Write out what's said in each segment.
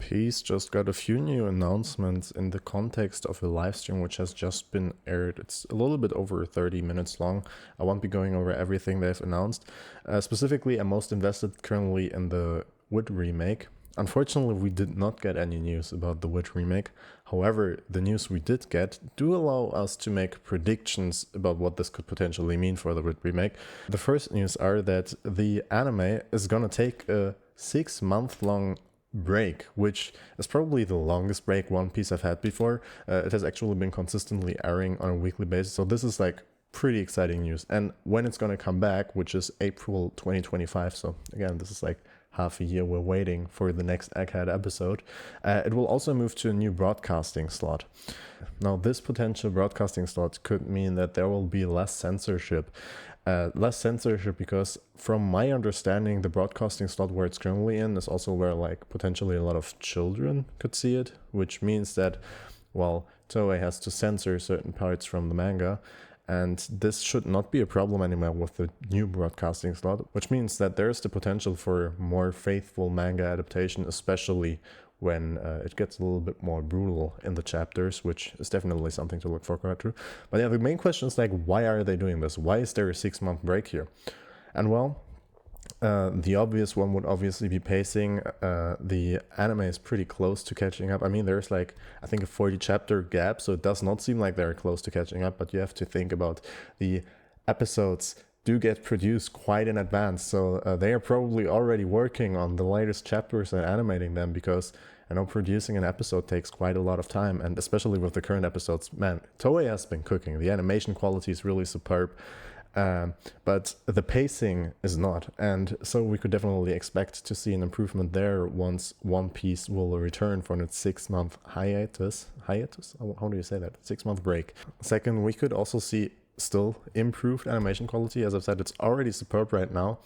Piece just got a few new announcements in the context of a live stream which has just been aired. It's a little bit over 30 minutes long. I won't be going over everything they've announced. Specifically, I'm most invested currently in the WIT remake. Unfortunately, we did not get any news about the WIT remake. However, the news we did get do allow us to make predictions about what this could potentially mean for the WIT remake. The first news are that the anime is gonna take a 6-month-long break, which is probably the longest break One Piece have had before. It has actually been consistently airing on a weekly basis, so this is like pretty exciting news. And when it's gonna come back, which is April 2025, so again, this is like half a year we're waiting for the next Egghead episode. It will also move to a new broadcasting slot. Now, this potential broadcasting slot could mean that there will be less censorship. Because from my understanding, the broadcasting slot where it's currently in is also where like potentially a lot of children could see it, which means that, well, Toei has to censor certain parts from the manga. And this should not be a problem anymore with the new broadcasting slot, which means that there's the potential for more faithful manga adaptation, especially when it gets a little bit more brutal in the chapters, which is definitely something to look forward to. But yeah, the main question is like, why are they doing this? Why is there a 6-month break here? And well, the obvious one would obviously be pacing. The anime is pretty close to catching up. I mean, there's like, I think a 40 chapter gap, so it does not seem like they're close to catching up, but you have to think about the episodes do get produced quite in advance, so they are probably already working on the latest chapters and animating them, because I know producing an episode takes quite a lot of time, and especially with the current episodes, man, Toei has been cooking. The animation quality is really superb. But the pacing is not, and so we could definitely expect to see an improvement there once One Piece will return from its 6-month hiatus. How do you say that? 6-month break. Second, we could also see still improved animation quality. As I've said, it's already superb right now,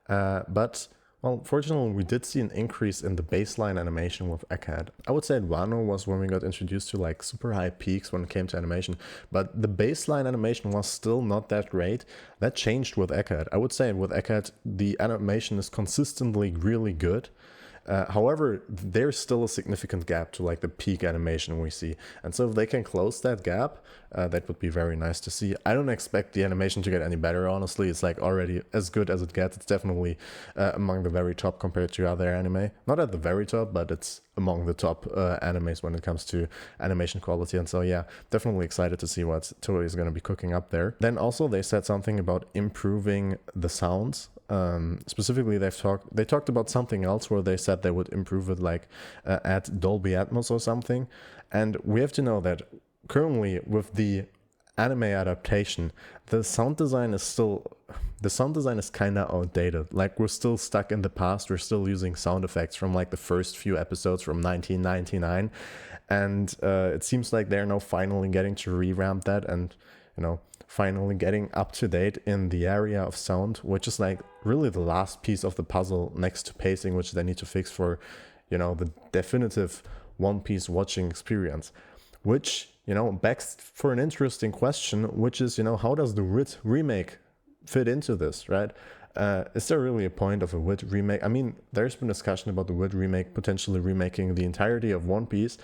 but well, fortunately, we did see an increase in the baseline animation with Egghead. I would say Wano was when we got introduced to like super high peaks when it came to animation, but the baseline animation was still not that great. That changed with Egghead. I would say with Egghead, the animation is consistently really good. However, there's still a significant gap to like the peak animation we see. And so if they can close that gap, that would be very nice to see. I don't expect the animation to get any better, honestly. It's like already as good as it gets. It's definitely among the very top compared to other anime. Not at the very top, but it's among the top animes when it comes to animation quality. And so yeah, definitely excited to see what Toei is going to be cooking up there. Then also they said something about improving the sounds. Specifically, they talked about something else where they said they would improve it, like add Dolby Atmos or something. And we have to know that currently with the anime adaptation, the sound design is kind of outdated. Like, we're still stuck in the past. We're still using sound effects from like the first few episodes from 1999, and it seems like they're now finally getting to revamp that, and finally getting up to date in the area of sound, which is like really the last piece of the puzzle next to pacing, which they need to fix for, the definitive One Piece watching experience. Which, begs for an interesting question, which is, how does the WIT remake fit into this, right? Is there really a point of a WIT remake? I mean, there's been discussion about the WIT remake potentially remaking the entirety of One Piece.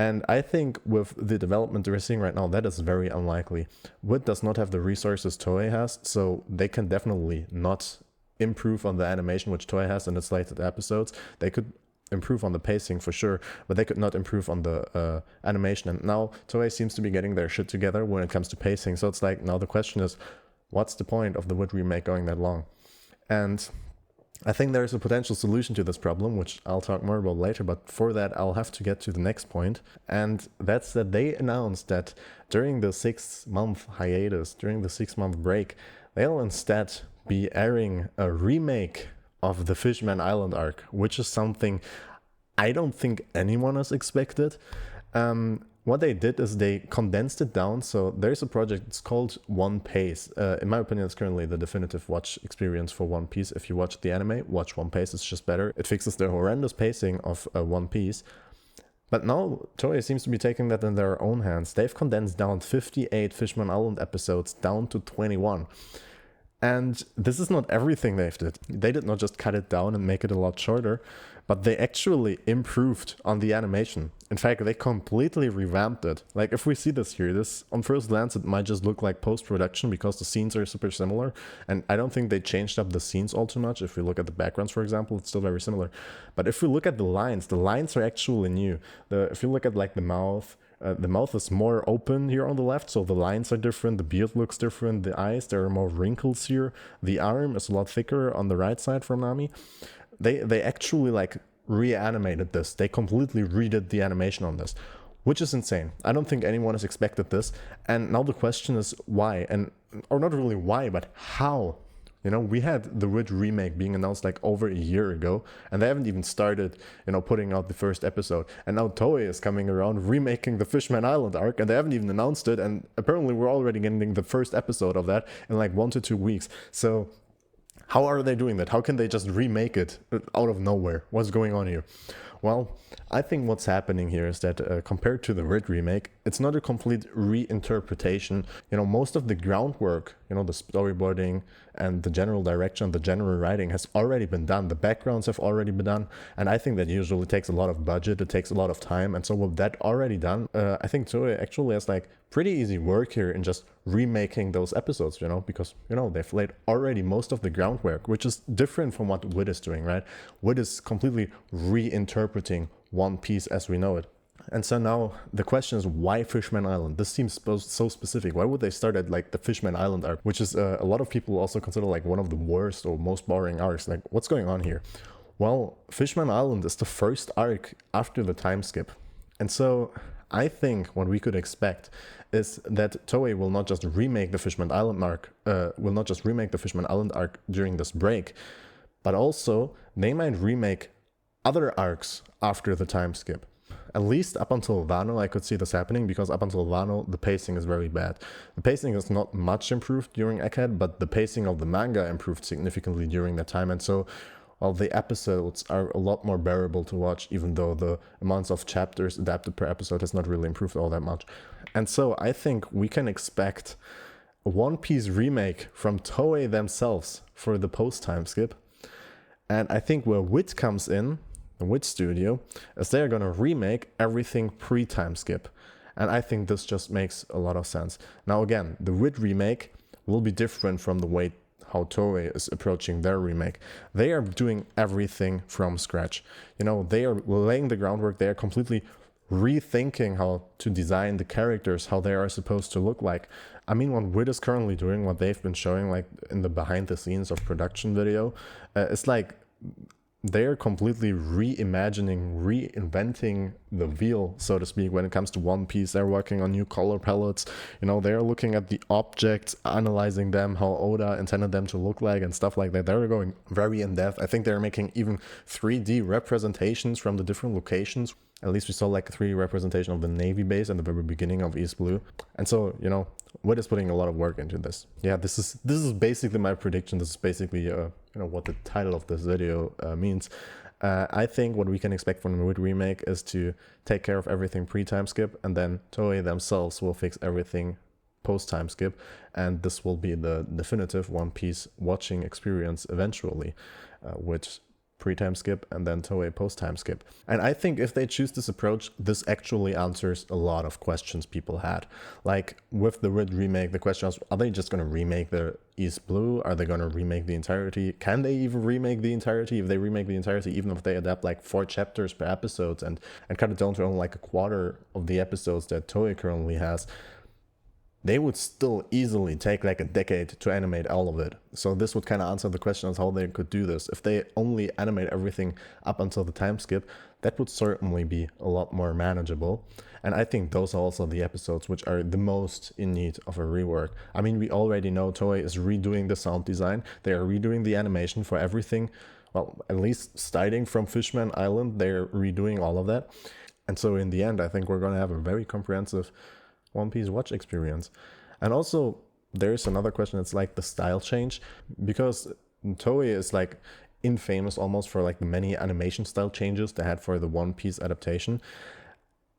And I think with the development we're seeing right now, that is very unlikely. WIT does not have the resources Toei has, so they can definitely not improve on the animation which Toei has in its latest episodes. They could improve on the pacing for sure, but they could not improve on the animation. And now Toei seems to be getting their shit together when it comes to pacing. So it's like, now the question is, what's the point of the WIT remake going that long? And I think there's a potential solution to this problem, which I'll talk more about later, but for that I'll have to get to the next point, and that's that they announced that during the 6-month hiatus, during the 6-month break, they'll instead be airing a remake of the Fishman Island arc, which is something I don't think anyone has expected. What they did is they condensed it down. So there's a project, it's called One Piece. In my opinion, it's currently the definitive watch experience for One Piece. If you watch the anime, watch One Piece, it's just better. It fixes the horrendous pacing of One Piece. But now Toei seems to be taking that in their own hands. They've condensed down 58 Fishman Island episodes down to 21. And this is not everything they did. They did not just cut it down and make it a lot shorter, but they actually improved on the animation. In fact, they completely revamped it. Like, if we see this here, this on first glance, it might just look like post-production because the scenes are super similar. And I don't think they changed up the scenes all too much. If we look at the backgrounds, for example, it's still very similar. But if we look at the lines are actually new. If you look at like the mouth is more open here on the left, so the lines are different, the beard looks different, the eyes, there are more wrinkles here. The arm is a lot thicker on the right side from Nami. They actually like reanimated this. They completely redid the animation on this, which is insane. I don't think anyone has expected this. And now the question is why, or not really why, but how? You know, we had the WIT remake being announced like over a year ago, and they haven't even started, putting out the first episode. And now Toei is coming around remaking the Fishman Island arc, and they haven't even announced it. And apparently we're already getting the first episode of that in like 1 to 2 weeks. So how are they doing that? How can they just remake it out of nowhere? What's going on here? Well, I think what's happening here is that compared to the WIT remake, it's not a complete reinterpretation. Most of the groundwork, the storyboarding and the general direction, the general writing has already been done. The backgrounds have already been done. And I think that usually takes a lot of budget. It takes a lot of time. And so with that already done, I think Toei actually has like pretty easy work here in just remaking those episodes, because, they've laid already most of the groundwork, which is different from what WIT is doing, right? WIT is completely reinterpreting One Piece as we know it. And so now the question is, why Fishman Island? This seems so specific. Why would they start at like the Fishman Island arc, which is a lot of people also consider like one of the worst or most boring arcs. Like, what's going on here? Well, Fishman Island is the first arc after the time skip. And so I think what we could expect is that Toei will not just remake the Fishman Island arc, during this break, but also they might remake other arcs after the time skip. At least up until Wano, I could see this happening, because up until Wano, the pacing is very bad. The pacing is not much improved during Egghead, but the pacing of the manga improved significantly during that time. And so, well, the episodes are a lot more bearable to watch, even though the amounts of chapters adapted per episode has not really improved all that much. And so I think we can expect a One Piece remake from Toei themselves for the post-time skip. And I think where WIT comes in, the WIT studio, is they're going to remake everything pre-time skip. And I think this just makes a lot of sense. Now again, the WIT remake will be different from the way how Toei is approaching their remake. They are doing everything from scratch. They are laying the groundwork. They are completely rethinking how to design the characters, how they are supposed to look like. I mean, what WIT is currently doing, what they've been showing like in the behind the scenes of production video, it's like they're completely reinventing the wheel, so to speak, when it comes to One Piece. They're working on new color palettes. They're looking at the objects, analyzing them, how Oda intended them to look like and stuff like that. They're going very in depth. I think they're making even 3D representations from the different locations. At least we saw like a 3D representation of the Navy base at the very beginning of East Blue. And so, WIT is putting a lot of work into this. Yeah, this is basically my prediction. This is basically what the title of this video means. I think what we can expect from the WIT remake is to take care of everything pre-time skip, and then Toei themselves will fix everything post-time skip, and this will be the definitive One Piece watching experience eventually, with pre-time skip and then Toei post-time skip. And I think if they choose this approach, this actually answers a lot of questions people had. Like with the WIT remake, the question was, are they just going to remake the East Blue? Are they going to remake the entirety? Can they even remake the entirety? If they remake the entirety, even if they adapt like 4 chapters per episode and cut it down to only like a quarter of the episodes that Toei currently has, they would still easily take like a decade to animate all of it. So this would kind of answer the question as how they could do this. If they only animate everything up until the time skip, that would certainly be a lot more manageable. And I think those are also the episodes which are the most in need of a rework. I mean, we already know Toei is redoing the sound design. They are redoing the animation for everything. Well, at least starting from Fishman Island, they're redoing all of that. And so in the end, I think we're going to have a very comprehensive One Piece watch experience. And also there's another question. It's like the style change, because Toei is like infamous almost for like the many animation style changes they had for the One Piece adaptation.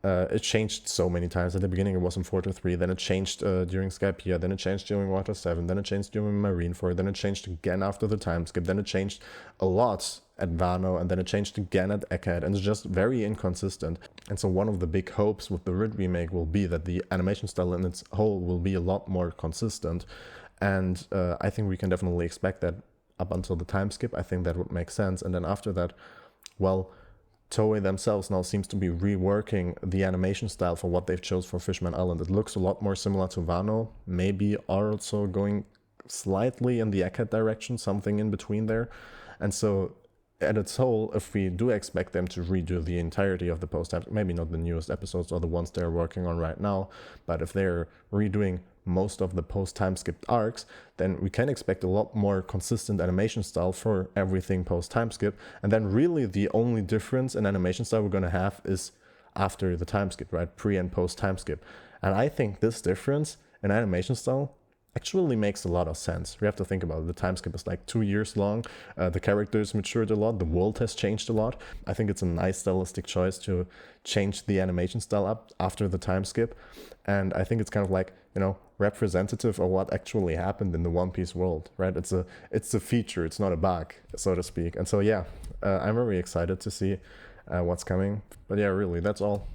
It changed so many times. At the beginning it was in 4-3, then it changed during Skypiea, then it changed during Water 7, then it changed during Marineford, then it changed again after the time skip, then it changed a lot at Wano, and then it changed again at Egghead, and it's just very inconsistent. And so one of the big hopes with the WIT remake will be that the animation style in its whole will be a lot more consistent. And I think we can definitely expect that up until the time skip. I think that would make sense. And then after that, well, Toei themselves now seems to be reworking the animation style for what they've chose for Fishman Island. It looks a lot more similar to Wano, maybe also going slightly in the Egghead direction, something in between there. And so at its whole, if we do expect them to redo the entirety of the post-time, maybe not the newest episodes or the ones they're working on right now, but if they're redoing most of the post-time skipped arcs, then we can expect a lot more consistent animation style for everything post-time skip. And then really the only difference in animation style we're going to have is after the time skip, right? Pre and post-time skip. And I think this difference in animation style actually makes a lot of sense. We have to think about it. The time skip is like 2 years long. The characters matured a lot. The world has changed a lot. I think it's a nice stylistic choice to change the animation style up after the time skip. And I think it's kind of like, you know, representative of what actually happened in the One Piece world, right? It's a feature. It's not a bug, so to speak. And so, yeah, I'm very excited to see what's coming. But yeah, really, that's all.